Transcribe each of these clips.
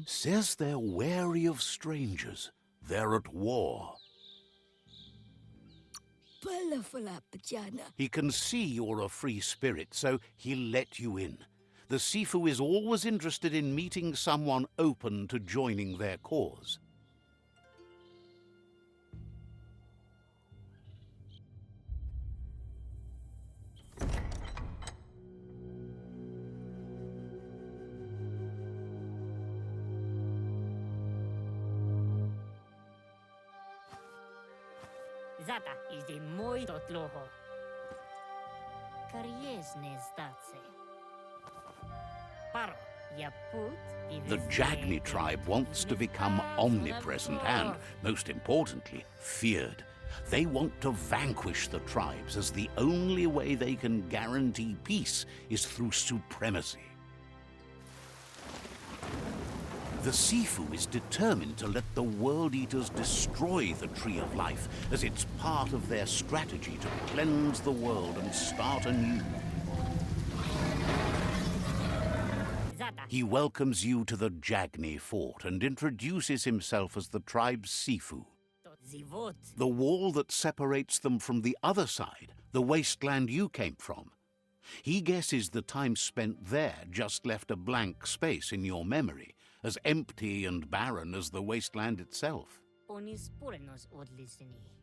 Says they're wary of strangers. They're at war. He can see you're a free spirit, so he'll let you in. The Sifu is always interested in meeting someone open to joining their cause. Zata is the moi totloho. Kariesne stace. Paro, yaput. The Jagni tribe wants to become omnipresent and, most importantly, feared. They want to vanquish the tribes, as the only way they can guarantee peace is through supremacy. The Sifu is determined to let the World Eaters destroy the Tree of Life, as it's part of their strategy to cleanse the world and start anew. He welcomes you to the Jagni fort and introduces himself as the tribe's Sifu. The wall that separates them from the other side, the wasteland you came from. He guesses the time spent there just left a blank space in your memory, as empty and barren as the wasteland itself.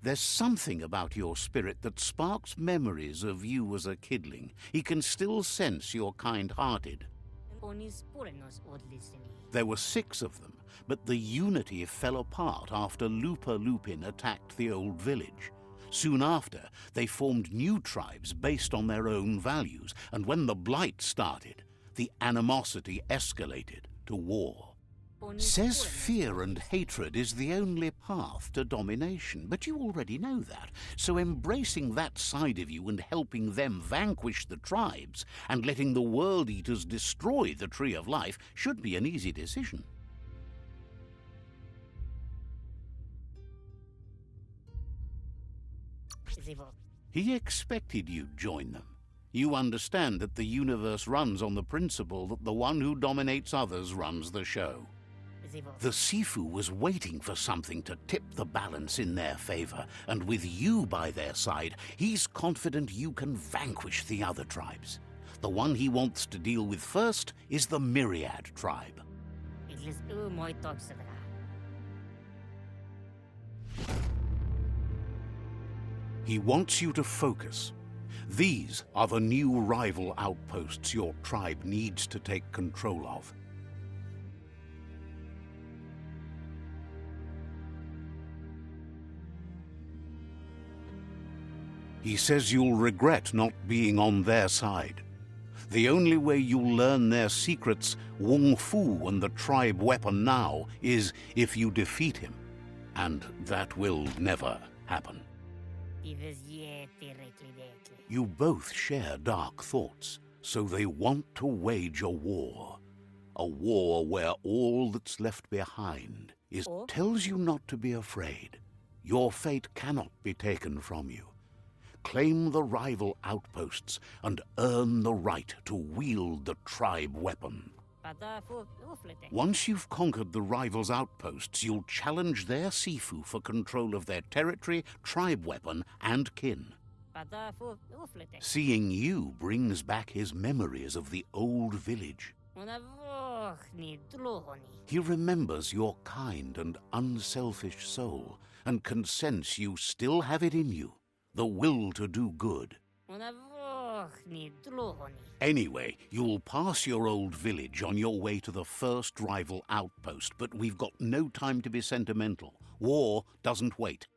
There's something about your spirit that sparks memories of you as a kidling. He can still sense you're kind-hearted. There were 6 of them, but the unity fell apart after Lupa Lupin attacked the old village. Soon after, they formed new tribes based on their own values, and when the Blight started, the animosity escalated to war. Says fear and hatred is the only path to domination, but you already know that, so embracing that side of you and helping them vanquish the tribes and letting the World Eaters destroy the Tree of Life should be an easy decision. He expected you'd join them. You understand that the universe runs on the principle that the one who dominates others runs the show. The Sifu was waiting for something to tip the balance in their favor, and with you by their side, he's confident you can vanquish the other tribes. The one he wants to deal with first is the Myriad tribe. He wants you to focus. These are the new rival outposts your tribe needs to take control of. He says you'll regret not being on their side. The only way you'll learn their secrets, Wung Fu and the tribe weapon now, is if you defeat him. And that will never happen. You both share dark thoughts, so they want to wage a war. A war where all that's left behind is tells you not to be afraid. Your fate cannot be taken from you. Claim the rival outposts and earn the right to wield the tribe weapon. Once you've conquered the rivals' outposts, you'll challenge their Sifu for control of their territory, tribe weapon, and kin. Seeing you brings back his memories of the old village. He remembers your kind and unselfish soul, and can sense you still have it in you, the will to do good. Anyway, you'll pass your old village on your way to the first rival outpost, but we've got no time to be sentimental. War doesn't wait.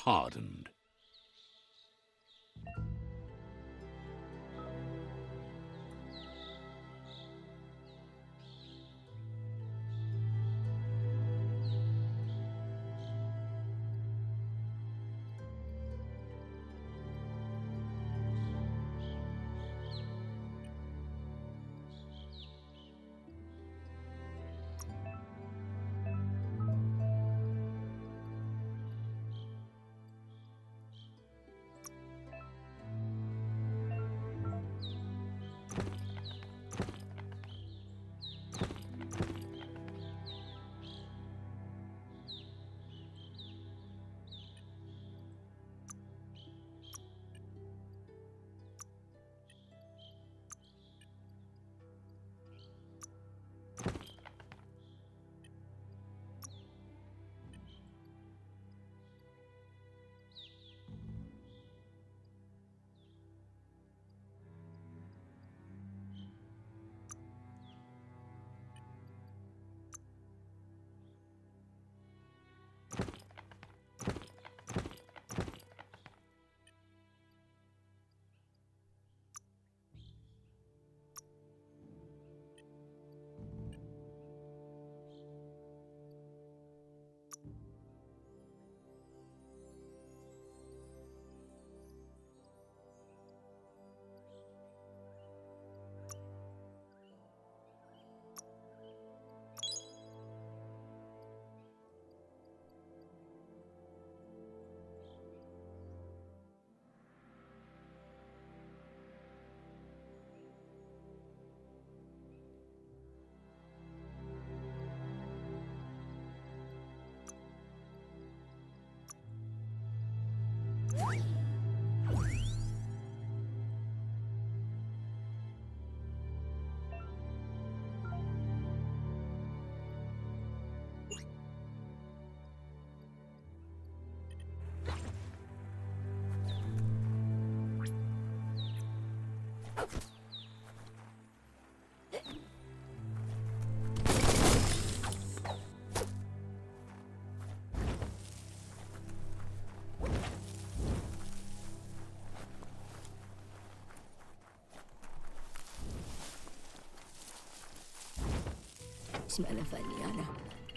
Hardened.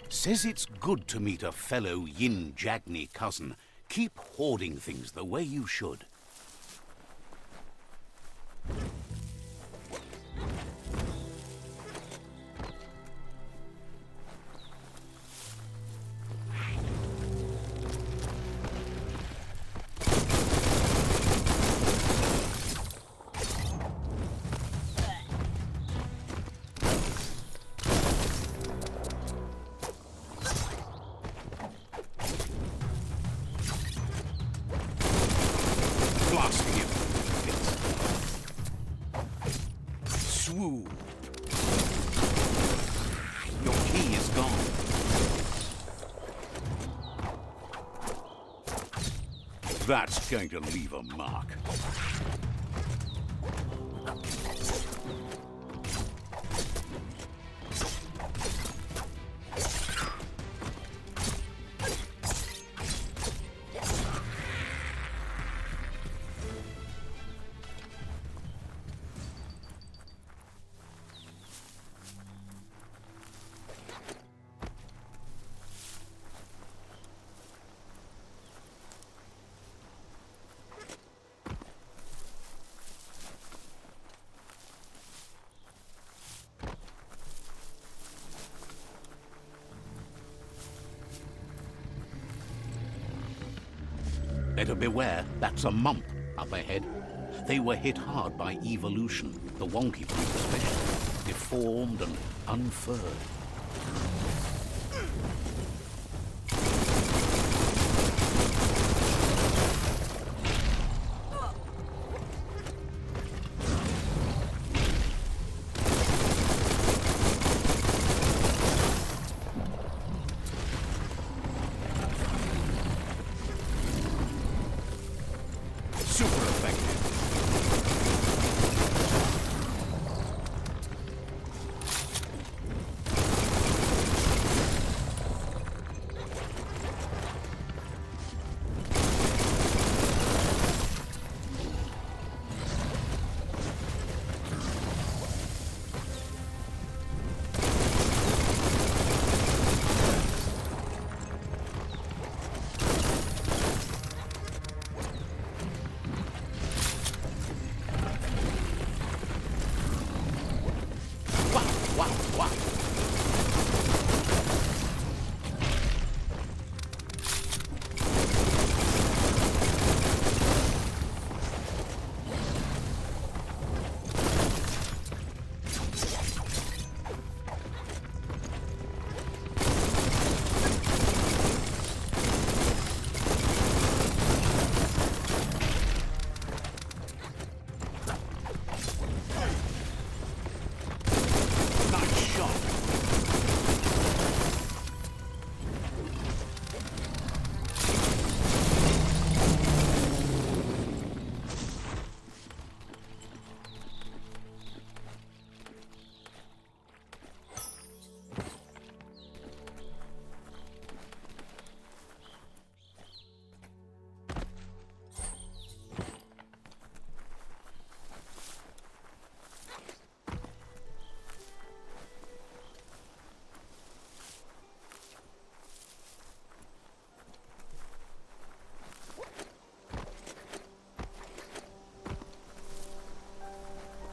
Says it's good to meet a fellow Yin Jagni cousin. Keep hoarding things the way you should. Blasting him. Swoo. Your key is gone. That's going to leave a mark. Better beware, that's a mump up ahead. They were hit hard by evolution, the wonky ones especially, deformed and unfurred. Super effective. Wow.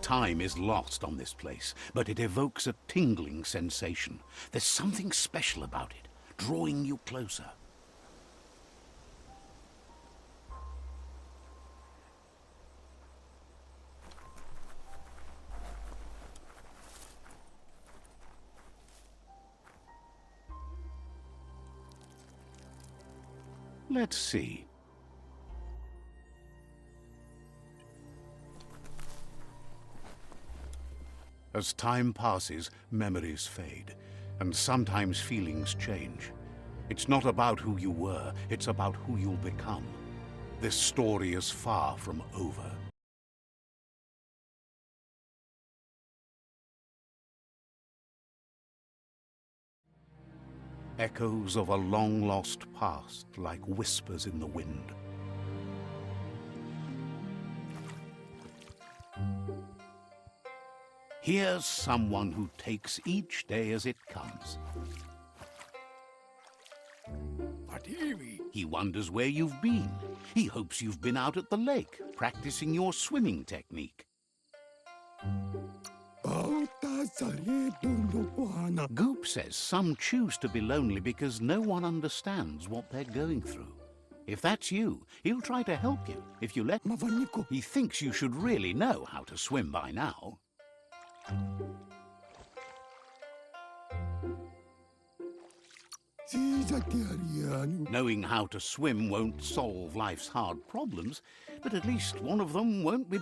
Time is lost on this place, but it evokes a tingling sensation. There's something special about it, drawing you closer. Let's see. As time passes, memories fade, and sometimes feelings change. It's not about who you were, it's about who you'll become. This story is far from over. Echoes of a long-lost past like whispers in the wind. Here's someone who takes each day as it comes. He wonders where you've been. He hopes you've been out at the lake, practicing your swimming technique. Goop says some choose to be lonely because no one understands what they're going through. If that's you, he'll try to help you if you let him. He thinks you should really know how to swim by now. Knowing how to swim won't solve life's hard problems, but at least one of them won't be...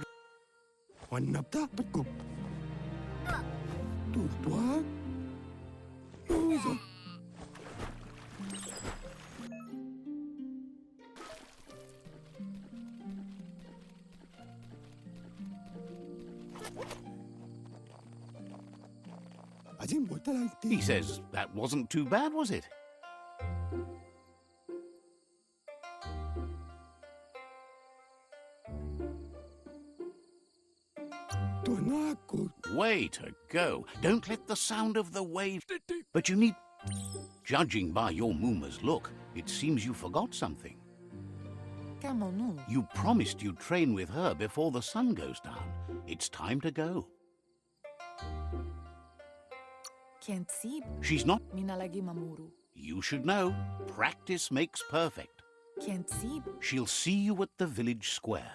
He says that wasn't too bad, was it? Way to go. Don't let the sound of the wave... But you need... Judging by your Mooma's look, it seems you forgot something. You promised you'd train with her before the sun goes down. It's time to go. She's not... You should know. Practice makes perfect. She'll see you at the village square.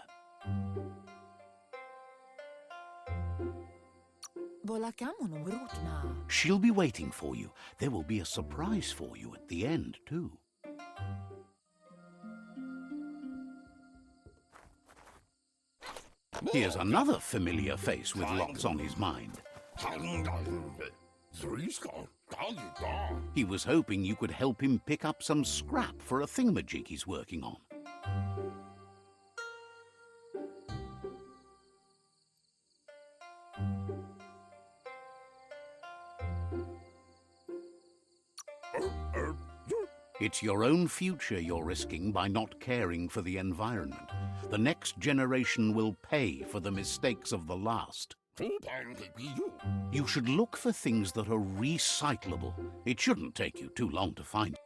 She'll be waiting for you. There will be a surprise for you at the end, too. Here's another familiar face with lots on his mind. He was hoping you could help him pick up some scrap for a thingamajig he's working on. It's your own future you're risking by not caring for the environment. The next generation will pay for the mistakes of the last. You should look for things that are recyclable. It shouldn't take you too long to find.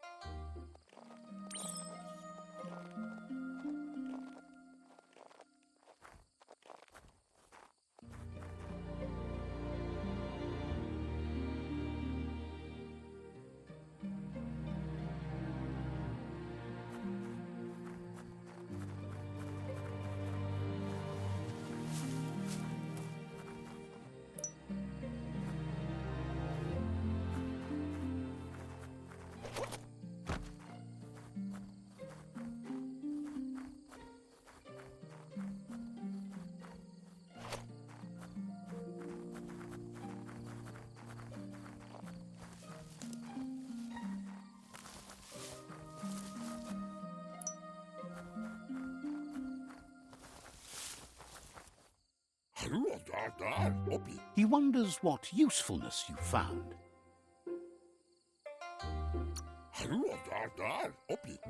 He wonders what usefulness you found.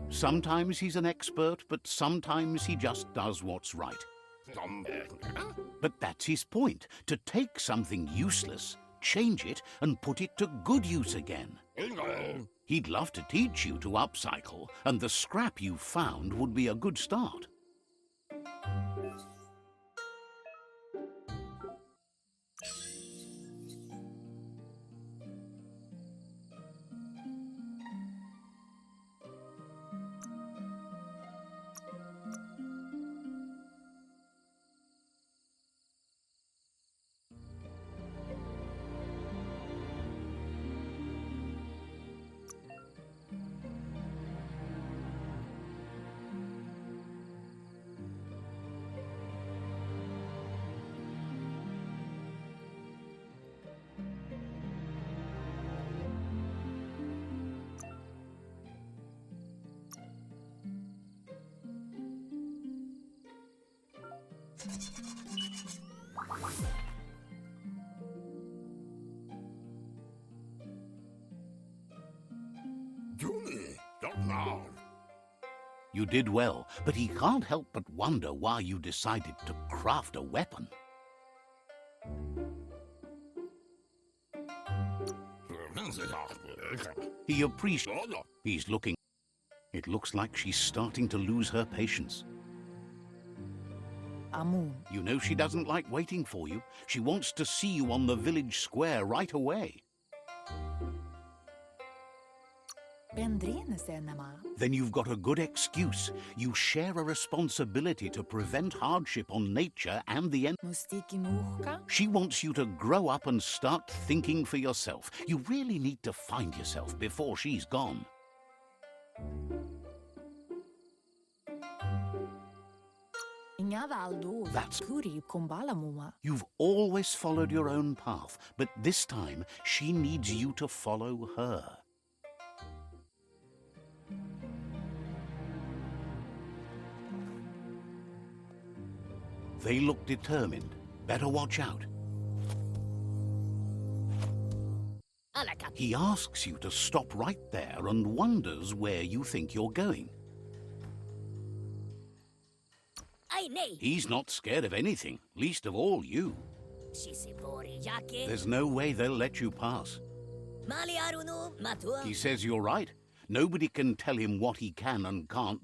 Sometimes he's an expert, but sometimes he just does what's right. But that's his point, to take something useless, change it, and put it to good use again. He'd love to teach you to upcycle, and the scrap you found would be a good start. You did well, but he can't help but wonder why you decided to craft a weapon. He appreciates. He's looking. It looks like she's starting to lose her patience. Amun. You know she doesn't like waiting for you. She wants to see you on the village square right away. Then you've got a good excuse. You share a responsibility to prevent hardship on nature and the She wants you to grow up and start thinking for yourself. You really need to find yourself before she's gone. That's... You've always followed your own path, but this time she needs you to follow her. They look determined. Better watch out. He asks you to stop right there and wonders where you think you're going. He's not scared of anything, least of all you. There's no way they'll let you pass. He says you're right. Nobody can tell him what he can and can't.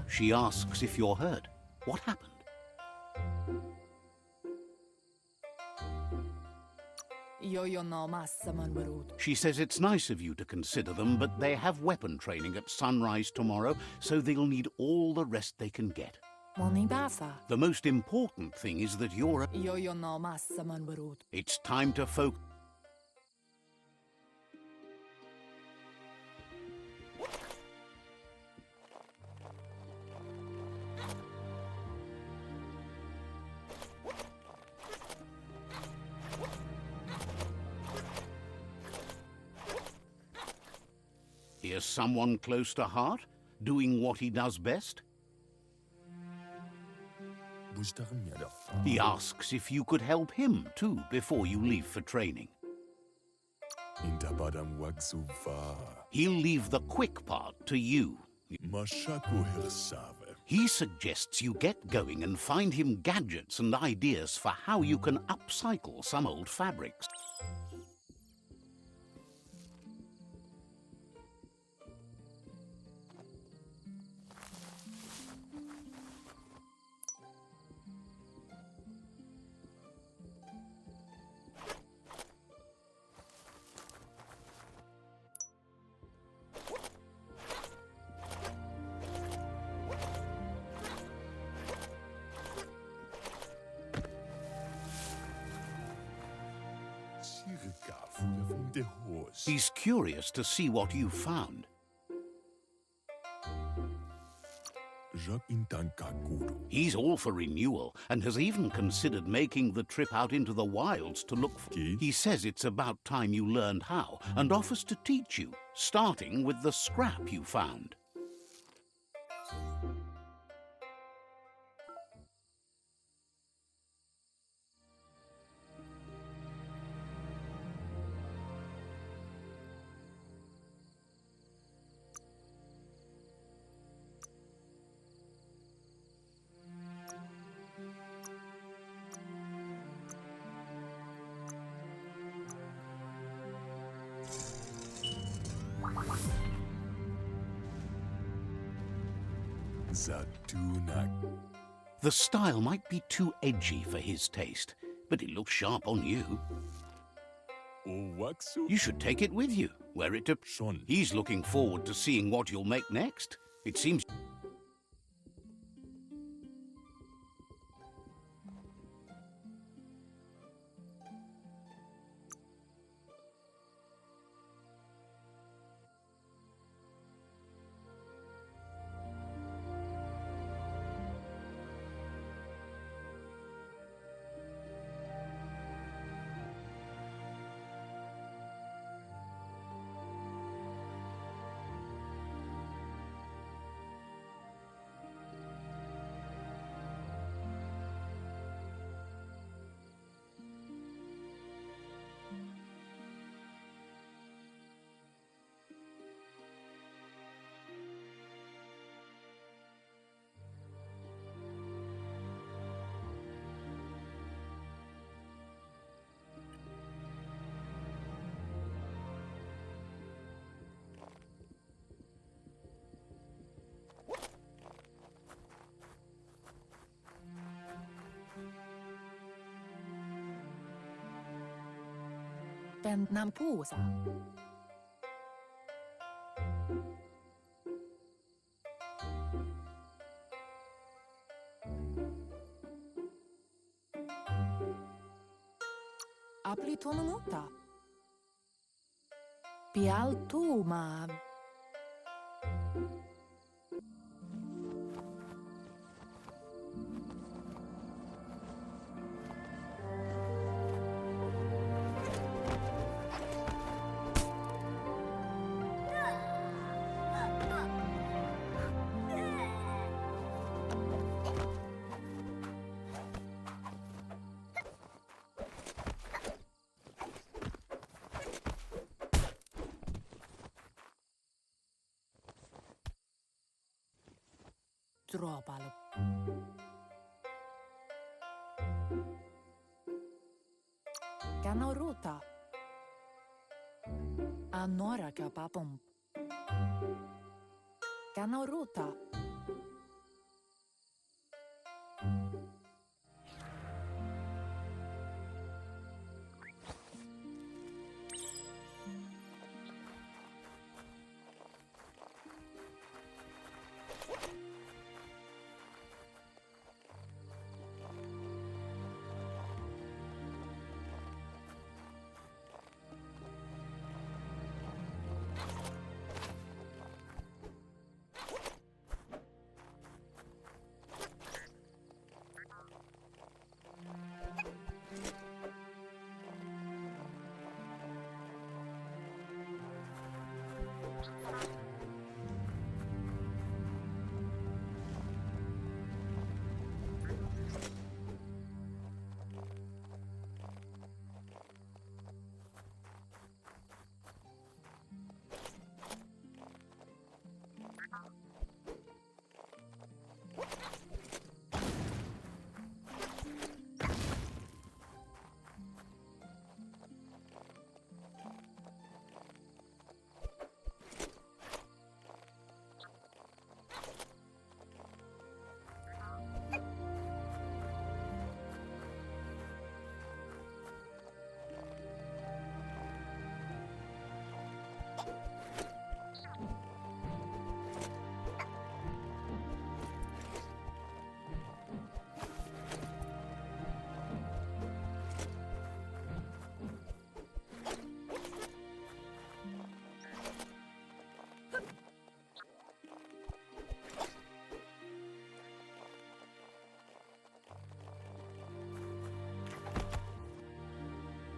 She asks if you're hurt. What happened? She says it's nice of you to consider them, but they have weapon training at sunrise tomorrow, so they'll need all the rest they can get. The most important thing is that you're... It's time to focus. Here's someone close to heart, doing what he does best. He asks if you could help him, too, before you leave for training. He'll leave the quick part to you. He suggests you get going and find him gadgets and ideas for how you can upcycle some old fabrics. He's curious to see what you've found. He's all for renewal and has even considered making the trip out into the wilds to look for... He says it's about time you learned how and offers to teach you, starting with the scrap you found. The style might be too edgy for his taste, but it looks sharp on you. You should take it with you, wear it to... He's looking forward to seeing what you'll make next. It seems... Ben nampusa. Aplitonumuta. Pialtuma. Dropalu. Canoruta. Anora capapum. Canoruta.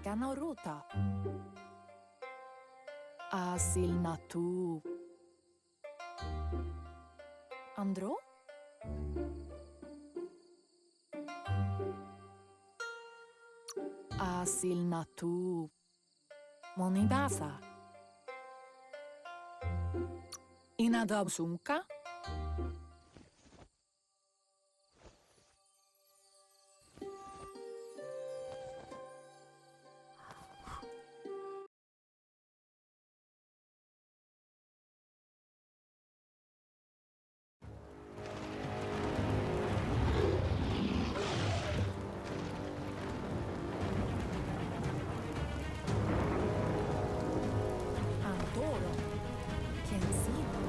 Canoruta. Asilnatu. Andro? Asilnatu. Monibasa. Inadabsunka. Antoro. Kensino.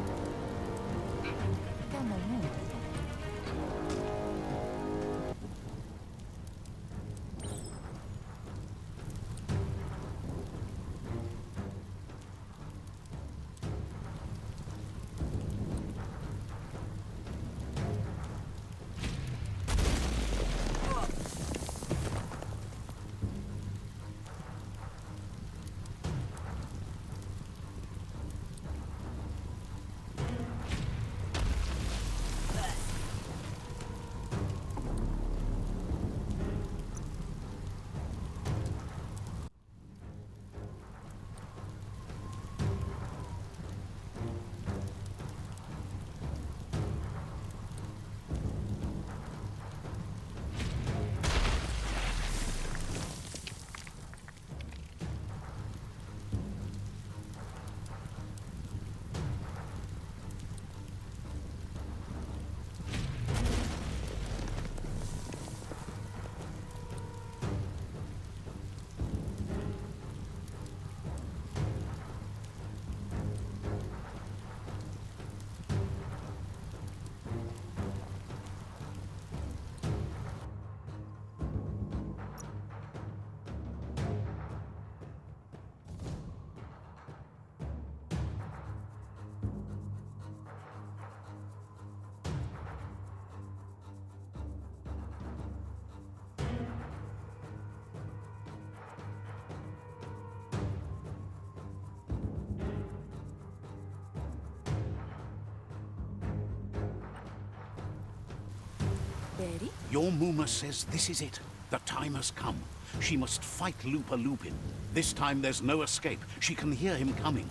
Veri? Your Muma says this is it. The time has come. She must fight Lupa Lupin. This time there's no escape. She can hear him coming.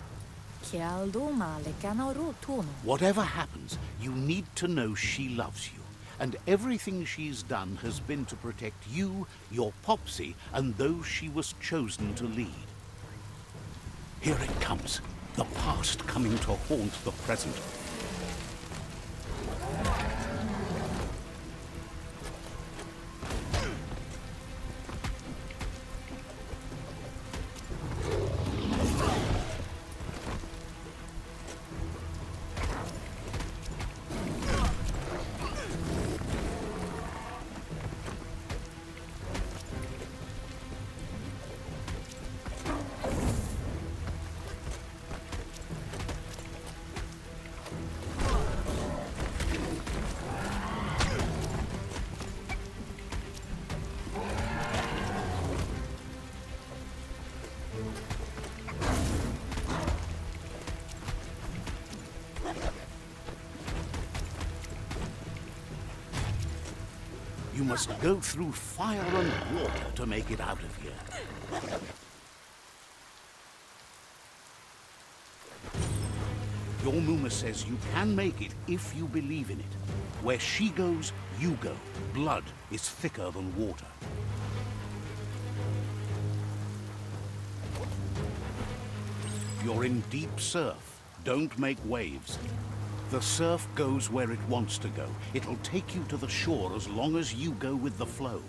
Chialduma le canaru tuno. Whatever happens, you need to know she loves you. And everything she's done has been to protect you, your Popsy, and those she was chosen to lead. Here it comes. The past coming to haunt the present. You must go through fire and water to make it out of here. Your Muma says you can make it if you believe in it. Where she goes, you go. Blood is thicker than water. You're in deep surf. Don't make waves. The surf goes where it wants to go. It'll take you to the shore as long as you go with the flow.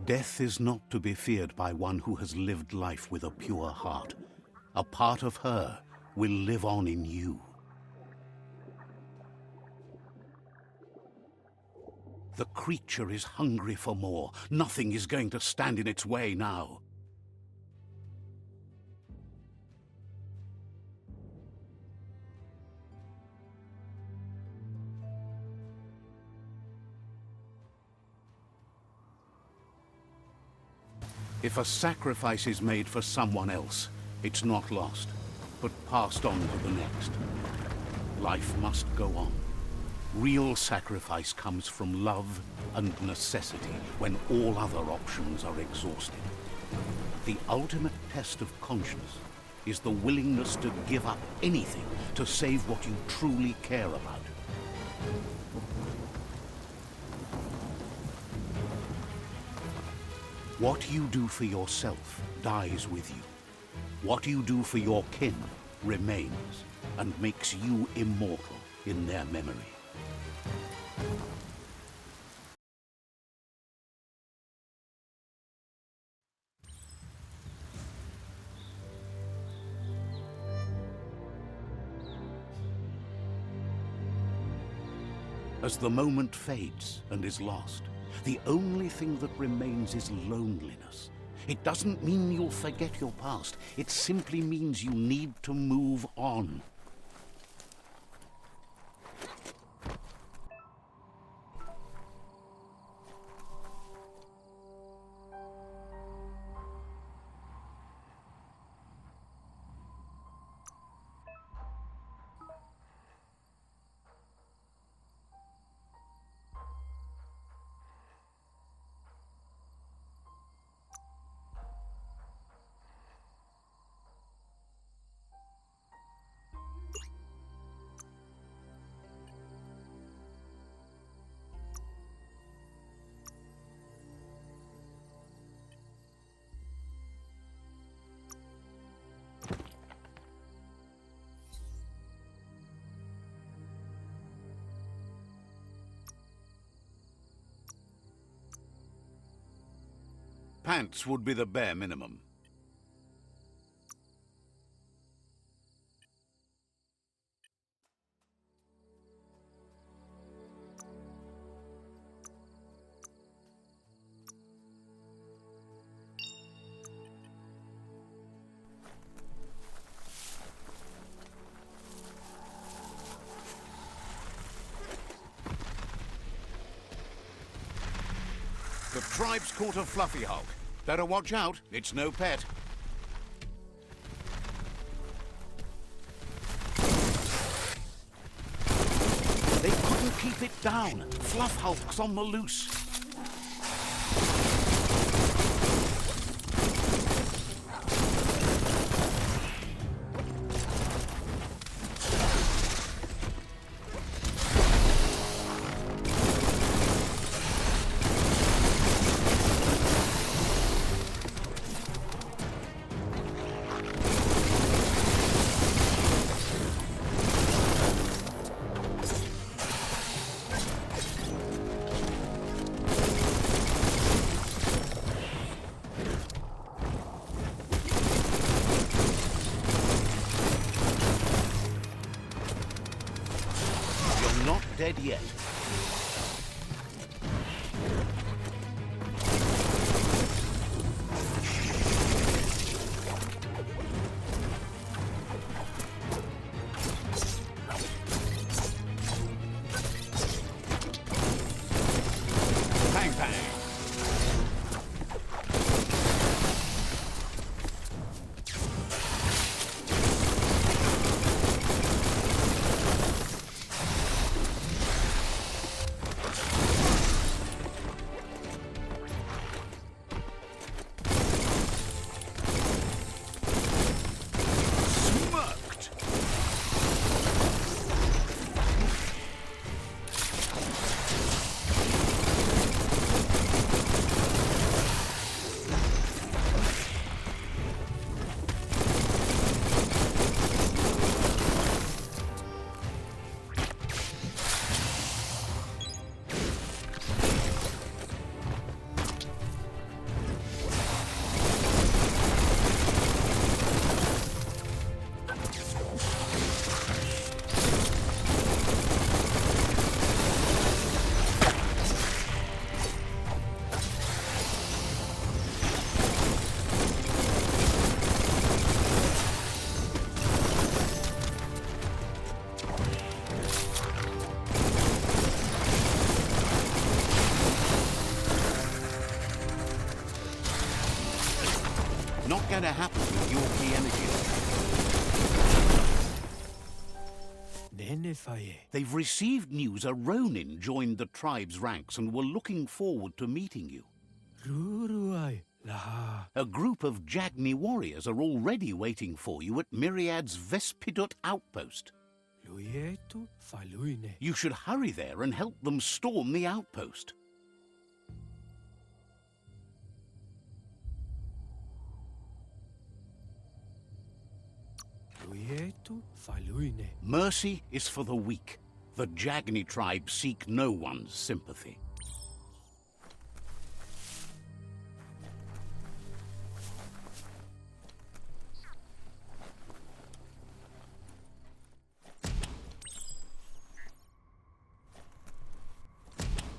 Death is not to be feared by one who has lived life with a pure heart. A part of her will live on in you. The creature is hungry for more. Nothing is going to stand in its way now. If a sacrifice is made for someone else, it's not lost, but passed on to the next. Life must go on. Real sacrifice comes from love and necessity when all other options are exhausted. The ultimate test of conscience is the willingness to give up anything to save what you truly care about. What you do for yourself dies with you. What you do for your kin remains and makes you immortal in their memory. As the moment fades and is lost, the only thing that remains is loneliness. It doesn't mean you'll forget your past. It simply means you need to move on. Pants would be the bare minimum. The tribe's caught a fluffy hulk. Better watch out, it's no pet. They couldn't keep it down. Fluff hulk's on the loose. Not dead yet. Bang, bang. Not gonna happen with your key energy. They've received news a Ronin joined the tribe's ranks and were looking forward to meeting you. A group of Jagni warriors are already waiting for you at Myriad's Vespidut outpost. You should hurry there and help them storm the outpost. Mercy is for the weak. The Jagni tribe seek no one's sympathy.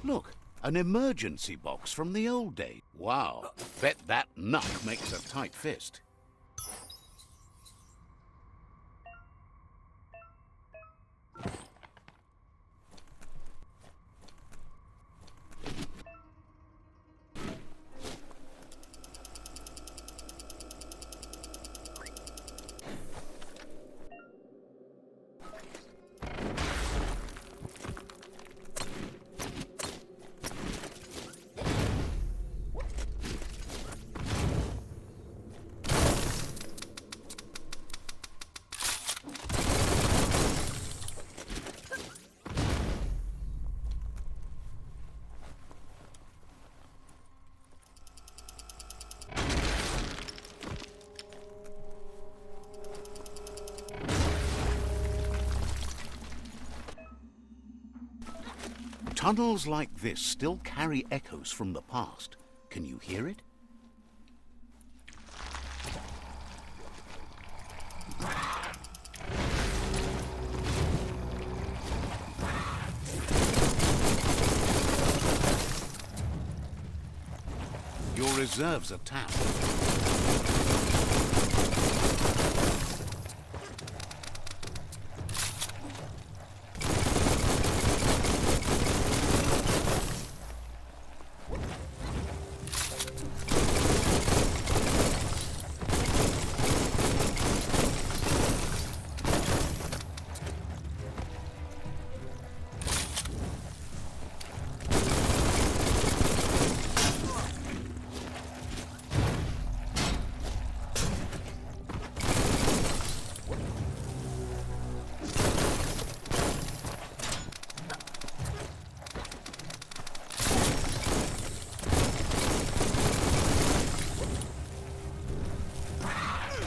Look, an emergency box from the old days. Wow, bet that nut makes a tight fist. Tunnels like this still carry echoes from the past. Can you hear it? Your reserves are tapped.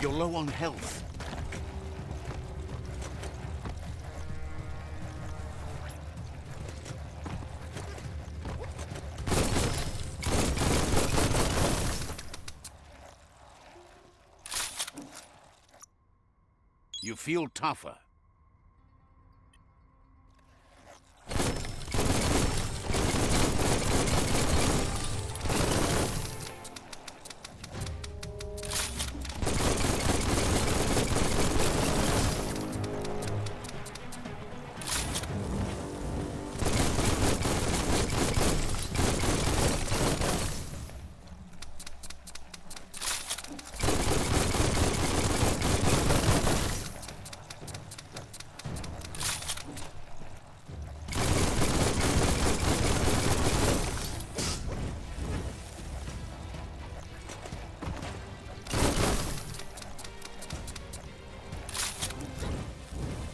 You're low on health. You feel tougher.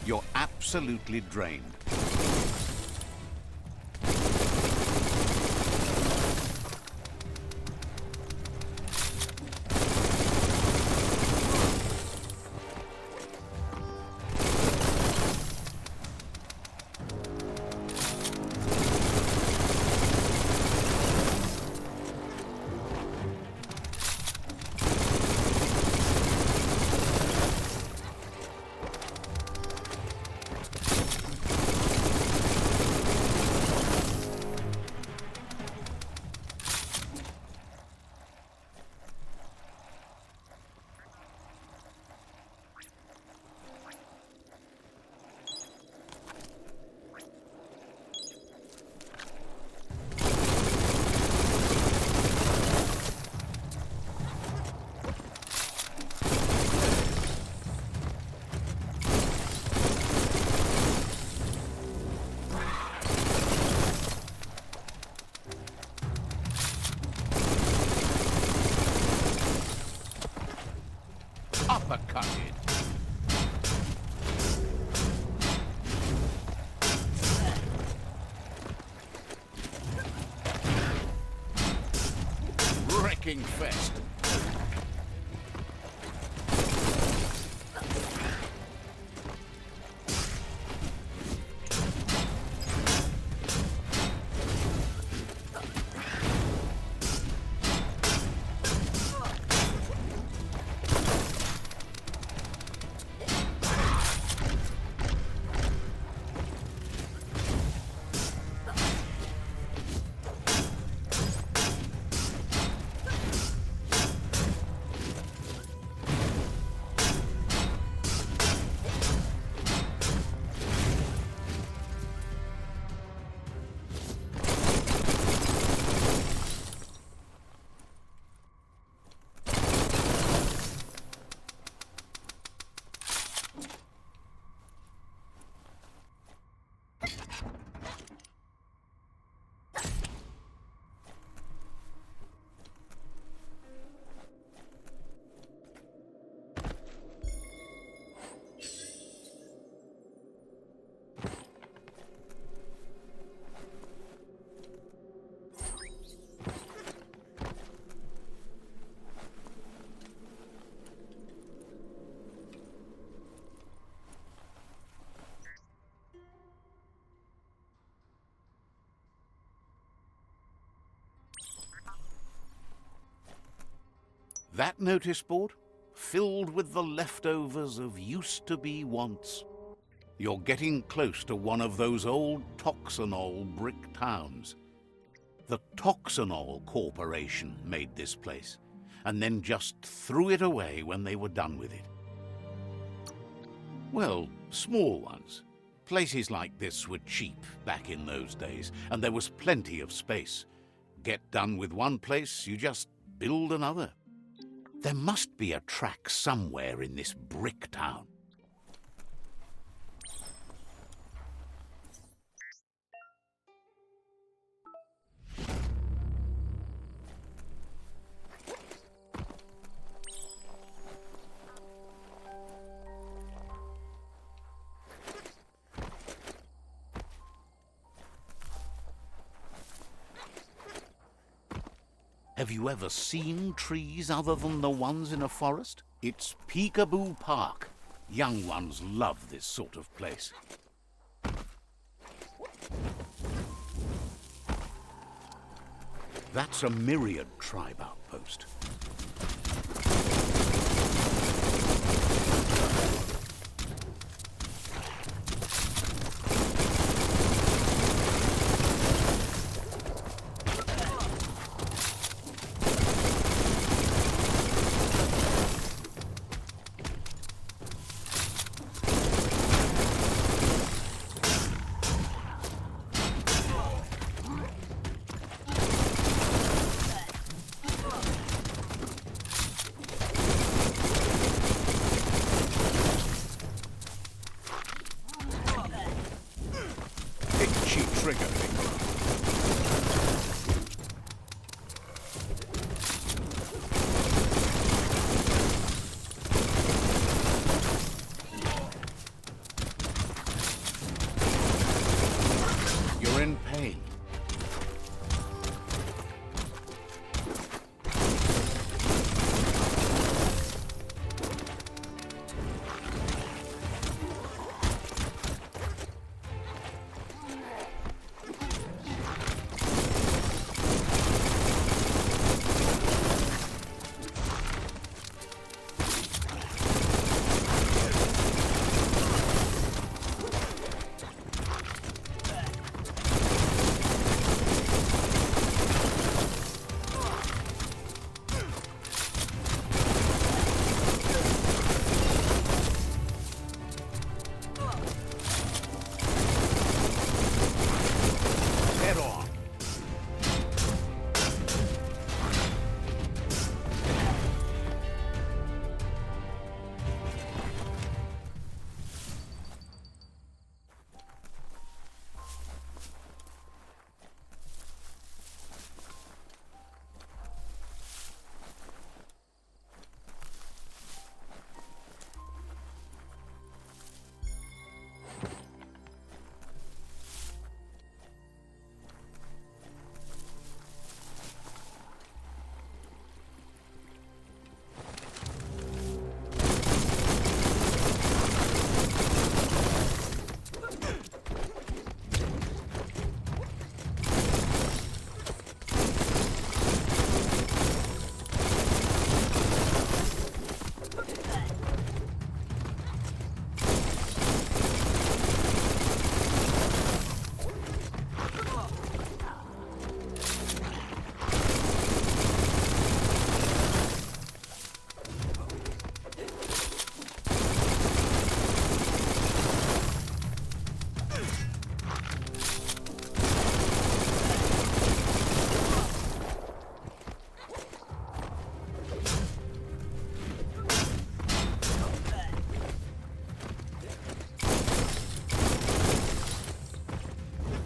You're absolutely drained. Uppercut it. Wrecking fest. That notice board? Filled with the leftovers of used-to-be wants. You're getting close to one of those old Toxanol brick towns. The Toxanol Corporation made this place, and then just threw it away when they were done with it. Well, small ones. Places like this were cheap back in those days, and there was plenty of space. Get done with one place, you just build another. There must be a track somewhere in this brick town. Have you ever seen trees other than the ones in a forest? It's Peekaboo Park. Young ones love this sort of place. That's a Myriad tribe outpost. Trigger. You're in pain.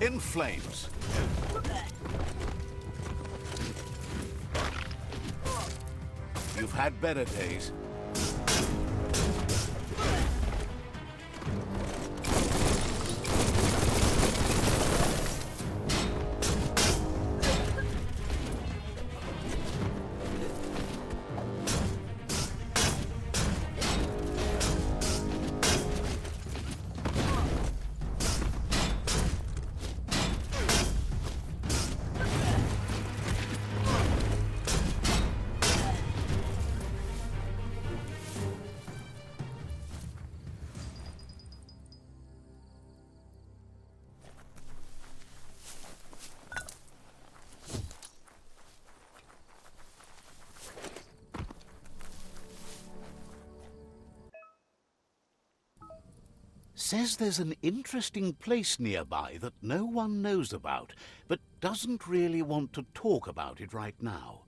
In flames. You've had better days. Says there's an interesting place nearby that no one knows about, but doesn't really want to talk about it right now.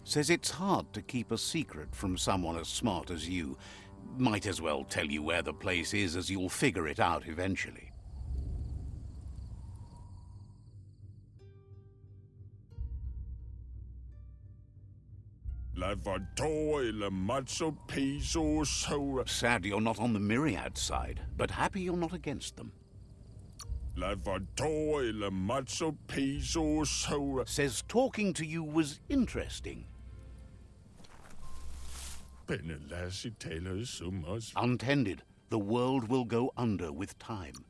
Says it's hard to keep a secret from someone as smart as you. Might as well tell you where the place is, as you'll figure it out eventually. Sad you're not on the Myriad side, but happy you're not against them. Says talking to you was interesting. Untended, the world will go under with time.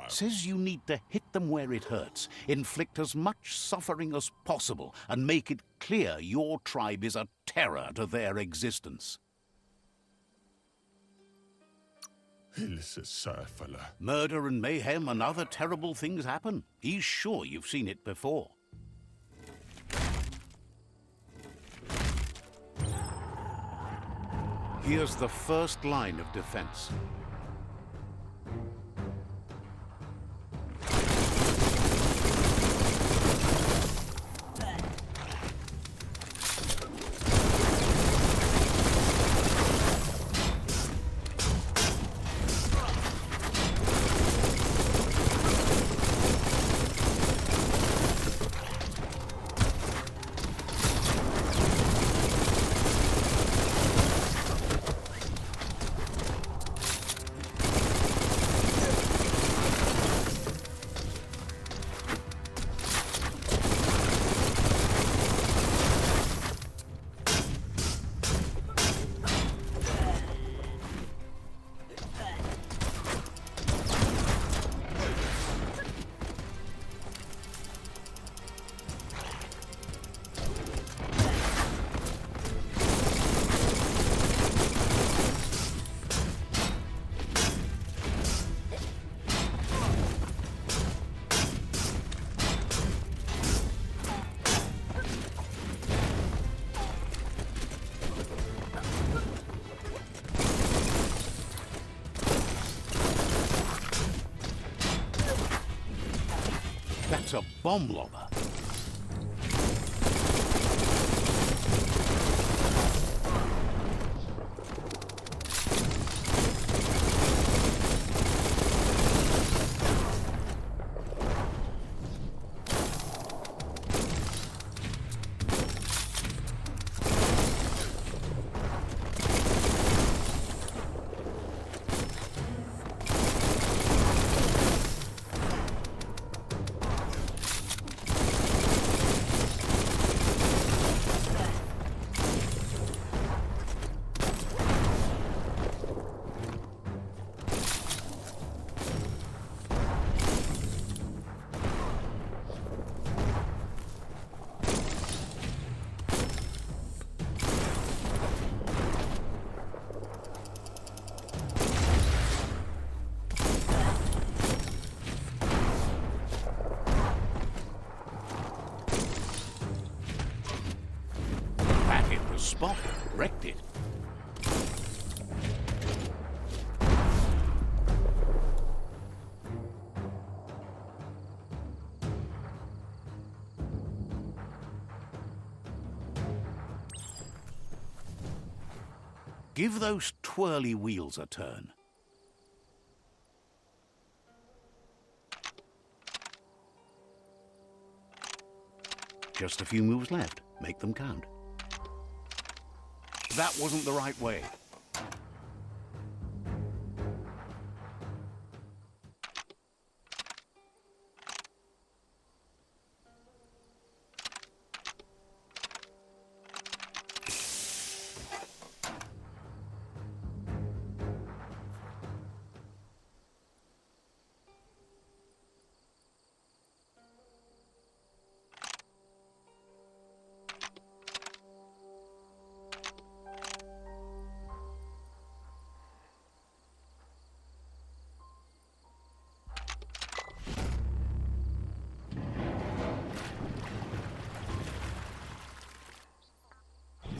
Says you need to hit them where it hurts, inflict as much suffering as possible, and make it clear your tribe is a terror to their existence. Murder and mayhem and other terrible things happen. He's sure you've seen it before. Here's the first line of defense. That's a bomb lobber. Spot wrecked it. Give those twirly wheels a turn. Just a few moves left. Make them count. That wasn't the right way.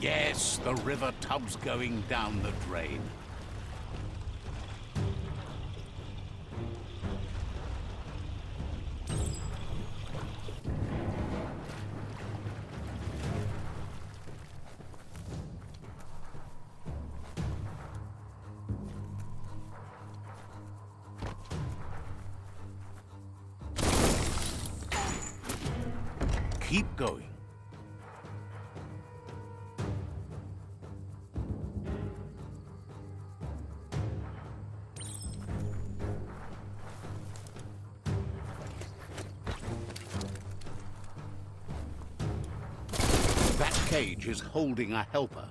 Yes, the river tub's going down the drain. Keep going. That cage is holding a helper.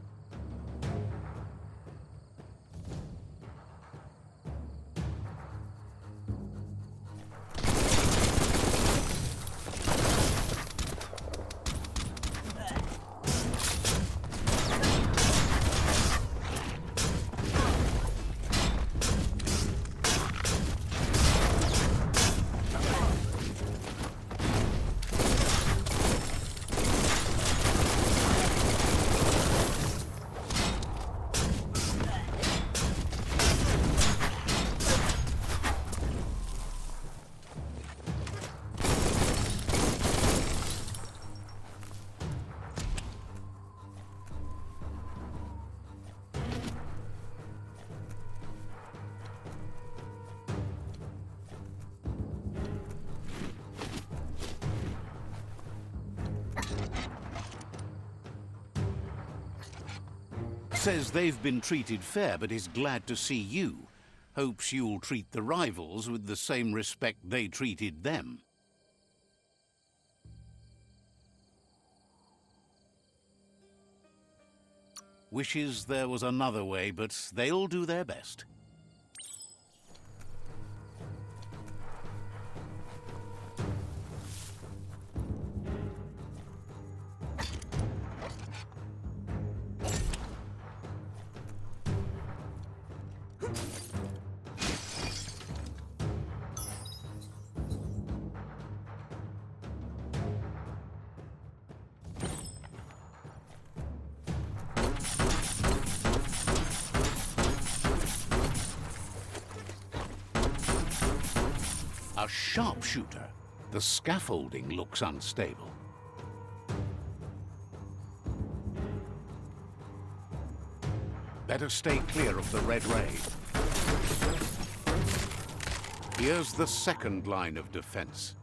Says they've been treated fair, but is glad to see you. Hopes you'll treat the rivals with the same respect they treated them. Wishes there was another way, but they'll do their best. A sharpshooter. The scaffolding looks unstable. Better stay clear of the red ray. Here's the second line of defense.